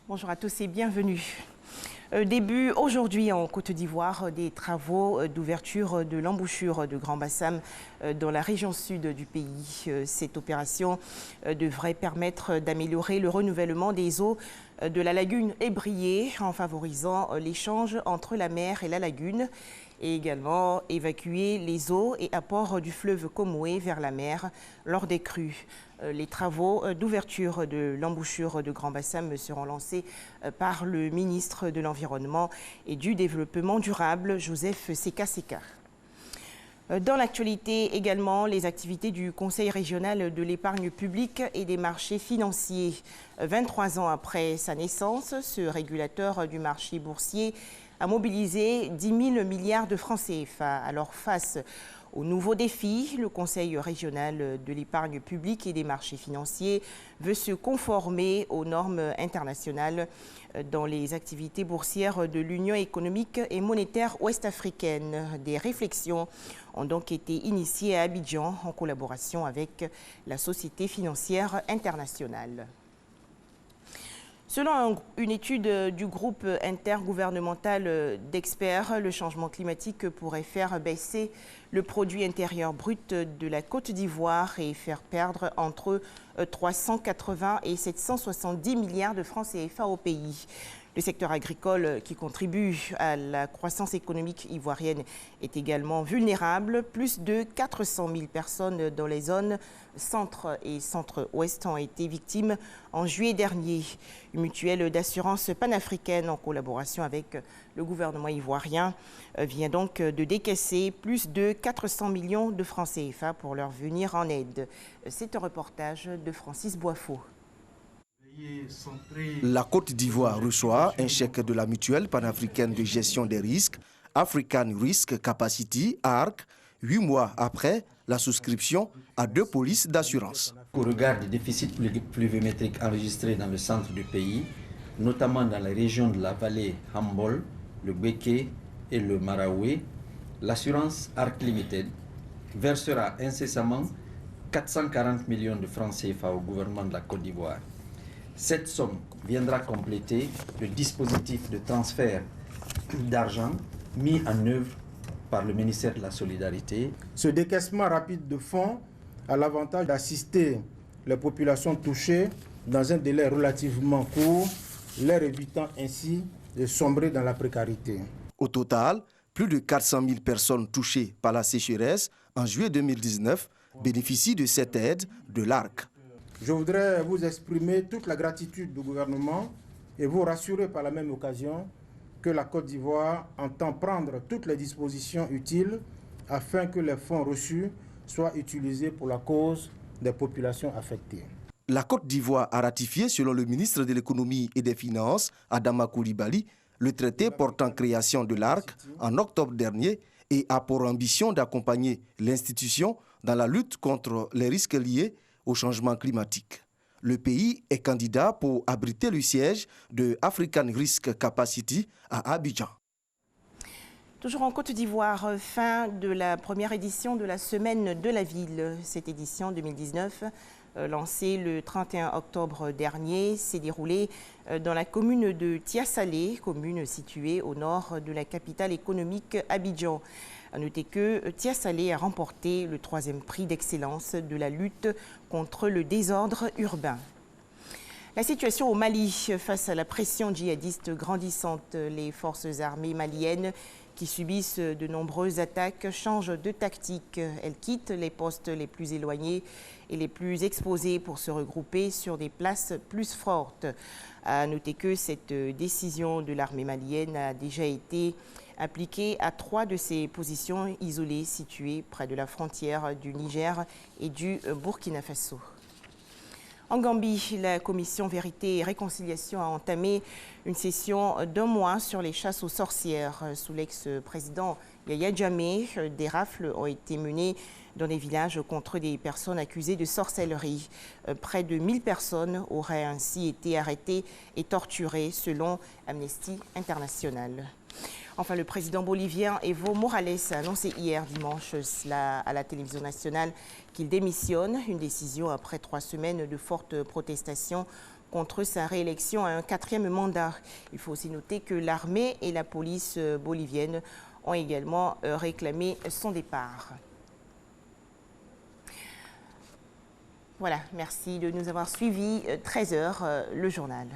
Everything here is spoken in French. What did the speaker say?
Bonjour à tous et bienvenue. Début aujourd'hui en Côte d'Ivoire des travaux d'ouverture de l'embouchure de Grand Bassam dans la région sud du pays. Cette opération devrait permettre d'améliorer le renouvellement des eaux de la lagune ébriée en favorisant l'échange entre la mer et la lagune et également évacuer les eaux et apports du fleuve Comoé vers la mer lors des crues. Les travaux d'ouverture de l'embouchure de Grand Bassam seront lancés par le ministre de l'Environnement et du Développement durable, Joseph Seka. Dans l'actualité également, les activités du Conseil régional de l'épargne publique et des marchés financiers. 23 ans après sa naissance, ce régulateur du marché boursier a mobilisé 10 000 milliards de francs CFA. Alors face aux nouveaux défis, le Conseil régional de l'épargne publique et des marchés financiers veut se conformer aux normes internationales dans les activités boursières de l'Union économique et monétaire ouest-africaine. Des réflexions ont donc été initiées à Abidjan en collaboration avec la Société financière internationale. Selon une étude du groupe intergouvernemental d'experts, le changement climatique pourrait faire baisser le produit intérieur brut de la Côte d'Ivoire et faire perdre entre 380 et 770 milliards de francs CFA au pays. Le secteur agricole qui contribue à la croissance économique ivoirienne est également vulnérable. Plus de 400 000 personnes dans les zones centre et centre-ouest ont été victimes en juillet dernier. Une mutuelle d'assurance panafricaine en collaboration avec le gouvernement ivoirien vient donc de décaisser plus de 400 millions de francs CFA pour leur venir en aide. C'est un reportage de Francis Boifo. La Côte d'Ivoire reçoit un chèque de la mutuelle panafricaine de gestion des risques, African Risk Capacity, ARC, 8 mois après la souscription à 2 polices d'assurance. Au regard des déficits pluviométriques enregistrés dans le centre du pays, notamment dans les régions de la vallée Hambol, le Béké et le Maraoué, l'assurance ARC Limited versera incessamment 440 millions de francs CFA au gouvernement de la Côte d'Ivoire. Cette somme viendra compléter le dispositif de transfert d'argent mis en œuvre par le ministère de la Solidarité. Ce décaissement rapide de fonds a l'avantage d'assister les populations touchées dans un délai relativement court, leur évitant ainsi de sombrer dans la précarité. Au total, plus de 400 000 personnes touchées par la sécheresse en juillet 2019 bénéficient de cette aide de l'ARC. Je voudrais vous exprimer toute la gratitude du gouvernement et vous rassurer par la même occasion que la Côte d'Ivoire entend prendre toutes les dispositions utiles afin que les fonds reçus soient utilisés pour la cause des populations affectées. La Côte d'Ivoire a ratifié, selon le ministre de l'Économie et des Finances, Adama Coulibaly, le traité portant création de l'ARC en octobre dernier et a pour ambition d'accompagner l'institution dans la lutte contre les risques liés au changement climatique. Le pays est candidat pour abriter le siège de African Risk Capacity à Abidjan. Toujours en Côte d'Ivoire, fin de la première édition de la Semaine de la Ville. Cette édition 2019, lancée le 31 octobre dernier, s'est déroulée dans la commune de Tiassalé, commune située au nord de la capitale économique Abidjan. À noter que Tiassalé a remporté le 3e prix d'excellence de la lutte contre le désordre urbain. La situation au Mali, face à la pression djihadiste grandissante, les forces armées maliennes qui subissent de nombreuses attaques changent de tactique. Elles quittent les postes les plus éloignés et les plus exposés pour se regrouper sur des places plus fortes. À noter que cette décision de l'armée malienne a déjà été appliquée à 3 de ces positions isolées situées près de la frontière du Niger et du Burkina Faso. En Gambie, la commission Vérité et Réconciliation a entamé une session d'1 mois sur les chasses aux sorcières. Sous l'ex-président Yaya Jammeh, des rafles ont été menées dans des villages contre des personnes accusées de sorcellerie. Près de 1000 personnes auraient ainsi été arrêtées et torturées selon Amnesty International. Enfin, le président bolivien Evo Morales a annoncé hier dimanche à la télévision nationale qu'il démissionne, une décision après 3 semaines de fortes protestations contre sa réélection à un 4e mandat. Il faut aussi noter que l'armée et la police bolivienne ont également réclamé son départ. Voilà, merci de nous avoir suivis. 13h, le journal.